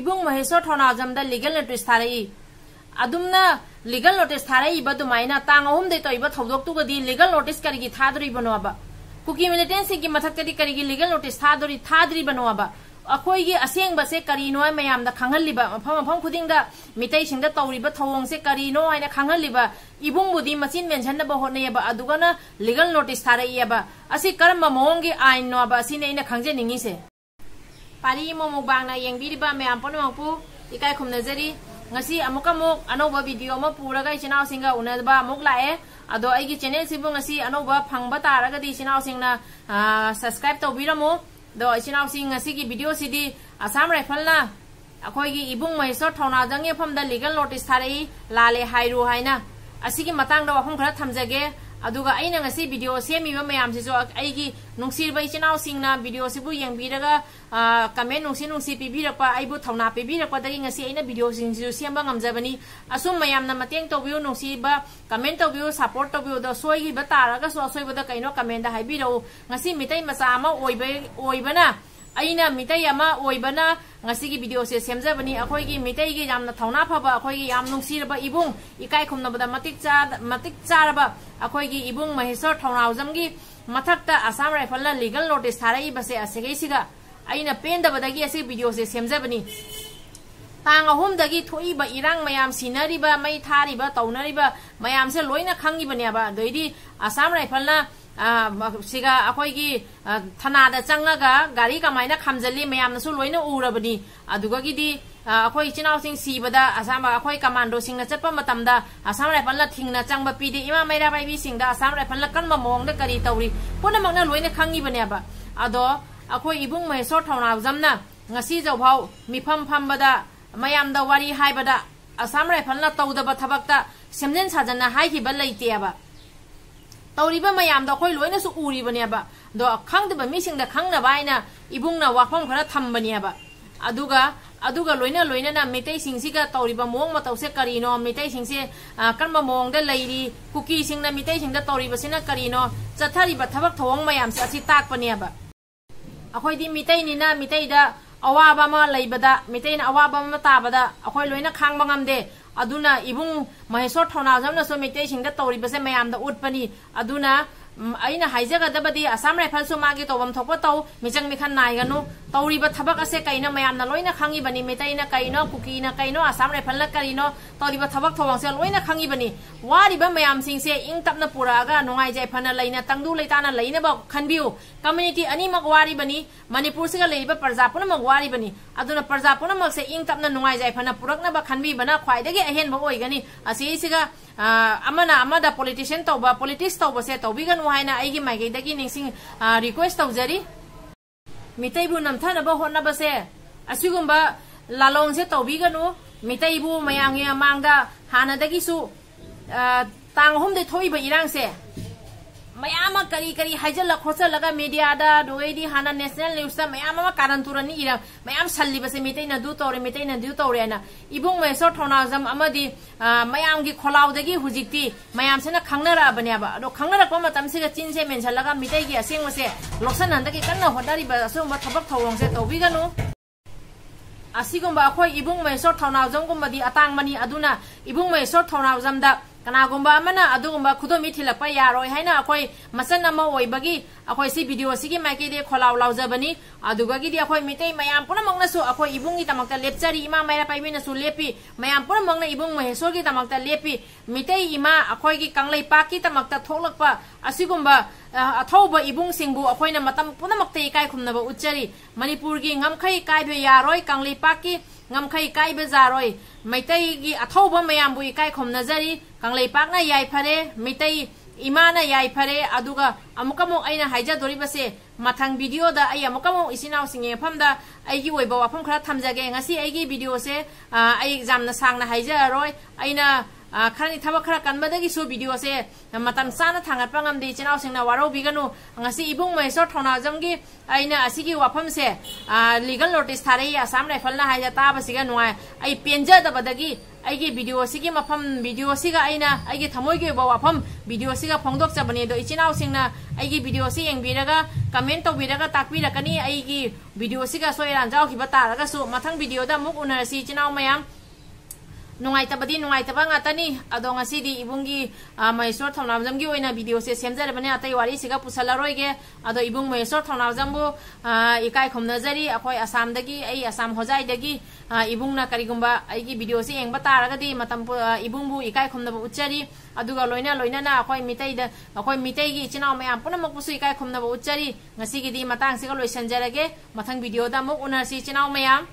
इबुंग महेश्वर थौनाजमदा legal notice थारई अदुमना लीगल नोटिस थारई बदुमाइना तांग अहुम दे तोइबा थौदोक्तुगदी लीगल नोटिस करिगी थादरी बनोबा कुकी मिलिटेंसी की मथक्तदी करिगी लीगल नोटिस थादरी बनोबा अखोइगी असेंगबसे करिनो मयामदा खंगलिबा मफम खुदिंगदा मितैसिंगदा तौरिबा थौंगसे करिनो हाइना खंगलिबा इबुंगबुदी मचिन मेंशनबा होनेबा अदुगना लीगल नोटिस थारईबा असि करम मोंगी आइन नोबा असिने इना खंगजेनिंगिसे पारी मोमुबांगना येंबिरिबा मयाम पनमपु इकाय खुमनजरी ngasi amuka muk anoba video ma puraga ichinaw singa unadba muk lae ado aigi channel sibu ngasi anoba phangba taraga di ichinaw singna subscribe tawbiramo do ichinaw sing ngasi gi video sidi Assam Rifle na akhoi gi ibung Maheshwar Thaunajang famda legal notice tharai lale hairu haina asigi matang da wafam khara thamjage aduga aina ngasi video semiba mayam siso aigi nungsirba ichinaw singna video sibu yengbiraga comment nungsi pibirakpa aibu thauna pibirakpa dagi ngasi aina video singsiu semba ngamjabani asum mayamna mateng tawbiu nungsiba comment tawbiu support tawbiu da soigi ba taraga so soiba da kaino comment da haibirau ngasi mitai macha ama oibana aina mitai ama oibana ngasi gi video se semjabani akhoi gi mitai gi yamna thauna phaba akhoi gi yam nungsirba ibung ikai khumnabada matik charaba akhoi gi ibung Maheshwar Thaunajam gi mathakta Assam Rifle na legal notice tharai base asegesiga aina pendabadagi ase video se semjabani tang ahum dagi thoiba irang mayam sinariba mai thariba taunariba mayam se loina khangibani aba doidi Assam Rifle na siga akhoi gi thana da changaga gari kamaina khamjali mayam na su loina urabani aduga gi di akhoi chinaw sing sibada Assam akhoi commando sing na chatpa matamda Assam Rifle la thingna changba pidi ima maira bai bi sing da Assam Rifle la kanma mong da kari tawri punamak na loina khangibani aba ado akhoi ibung Maheshwar Thaunajam na ngasi jawhau mifam phambada mayamda wari haibada Assam Rifle na tawdaba thabakta semjen sajana haihiba leite aba tawriba mayamda akhoi loina su uribani aba do khangdaba misingda khangnaba aina ibungna wafam khara thambani aba aduga loina na metai singsiga tawriba mong matause karino metai singse kanma mong da leiri kuki singna metai singda tawriba sina karino chathariba thabak thawang mayam se asi takpani aba akhoi di mitai ni na mitai da awaba ma leibada mitai na awaba ma tabada akhoi loina khangba ngamde aduna ibung Maheshwar Thaunajam na so mitai singda tawriba se mayam da utpani aduna aina haijaga dabadi Assam Rifle so magi tawam thokpa taw michang mikhan nai ganu tawriba thabak ase kaina mayam na loina khangi bani mitai na kaino kuki na kaino Assam Rifle la karino tawriba thabak thawang se loina khangi bani wariba mayam singse ing tapna puraga nongai jai phana leina tangdu leitana leina ba khanbiu community ani mak wari bani Manipur siga leiba parja puna mak wari bani aduna parja puna mak se ing tapna nongai jai phana purakna ba khanbi bana khwaidagi ahen ba oigani asi siga amada politician tawba politics tawba se tawbigan waina aigi maigi dagi ningsing request tawjari mitai bu namthana ba honna ba se asigumba lalong se tawbiganu mitai bu mayangi amangda hana dagi su tang hum de thoi ba irang se mayama kari haijala khosalaga media da doedi hana national news ta mayama karan turani ira mayam salli base mitai na du tore na ibung Maheshwar Thaunajam amadi mayam gi kholaw dagi hujikti mayam sena khangnara banya ba do khangnara ko matam siga chinse menchalaga mitai gi aseng wase loksan handaki kanna hodari ba so ma thabak thawong se tawbiganu asigumba akhoi ibung Maheshwar Thaunajam gumbadi atang mani aduna ibung Maheshwar Thaunajam da kana gumba amana adugumba khudomi thilakpa yaroi haina akhoi masan ama oibagi akhoi si video sigi maike de kholaw laujabani aduga gi di akhoi mitai mayam puna mangna su akhoi ibung gi tamakta lepchari ima maira paibina su lepi mayam puna mangna ibung Maheshwar gi tamakta lepi mitai ima akhoi gi kanglei paki tamakta tholakpa asigumba athauba ibung singbu akhoi na matam puna makta ikai khumnaba uchari Manipur gi ngamkhai kaibe yaroi kanglei paki ngamkhai kaibe zaroi maitai gi athauba mayam bu ikai khumnajari kanglei pakna yai phare mitai imana yai phare aduga amukamo aina haija dori base mathang video da ai amukamo isinaw singe phamda aigi oiba wafam khara thamjage ngasi aigi video se ai exam na sangna haija roi aina खरनी थबक खरा कनबदगी सु video से मतम साना थांगतपा ngamdi chinaw singna waro biganu ngasi ibung maisor thonajamgi aina asigi wafam se legal notice tharai asam rifle na haja ta basiga nuai ai penja da badagi aigi video sigi mafam video siga aina aigi thamoi ge wafam video siga phongdok chabani do chinaw singna aigi video si engbiraga comment tobiraga takpirakani aigi video siga soiran jaw khiba taraga su mathang video da muk unarsi chinaw mayam nungai tabadi nungai tabang atani adong asidi ibungi maisor thonamjamgi oina video se semjare bane atai wari siga pusalaroige ado ibung maisor thonamjambu ikai khomnajari akoi asam dagi ai asam hojai dagi ibungna karigumba aigi video se engba taragadi matam ibungbu ikai khomnabu uchari aduga loina na akoi mitai gi chinaw mayam punamok pusu ikai khomnabu uchari ngasi gi di matang siga loisanjarage mathang video da muk unarsi chinaw mayam